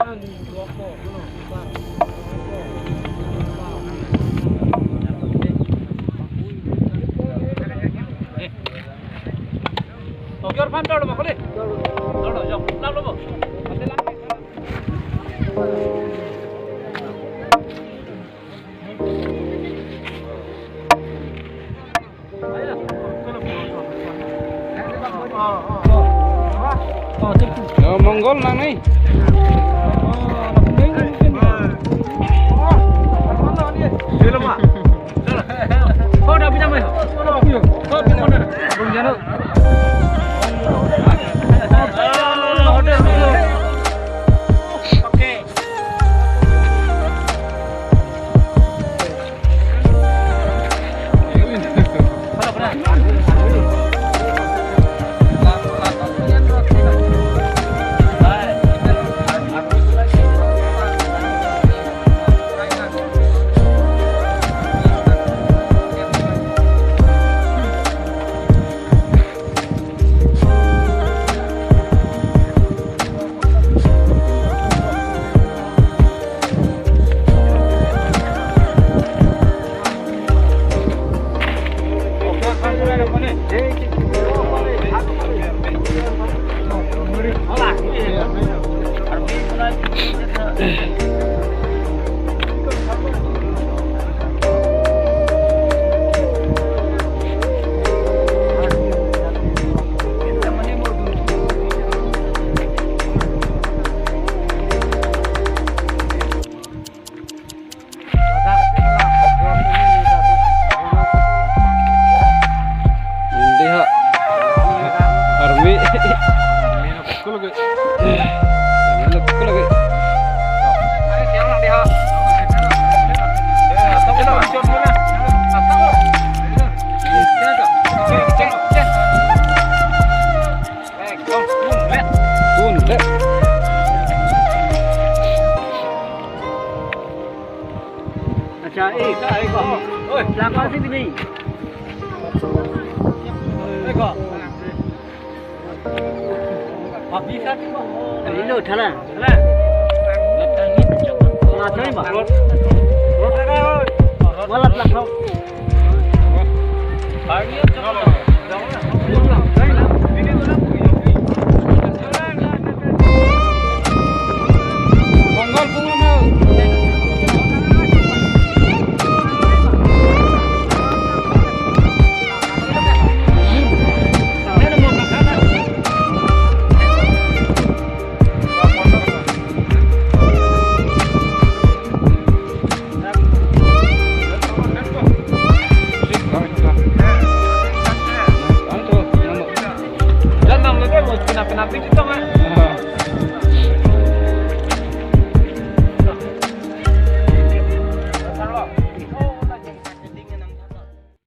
Tokyo fan dulu boleh. Dulu, jom. Lalu bu. Monggol nang nih. Kau dah pinjam ya? Kau pinjam mana? Belum jano. Oke. Oi, belakang sini nih. Eko. Habis kan Pak. Ini udah lah. Lah. Belakang ini coba. Ngajarin Pak. Rot ada. Malah belakang. Pagi coba. Monggol bunga mau. Napi-napi dito nga.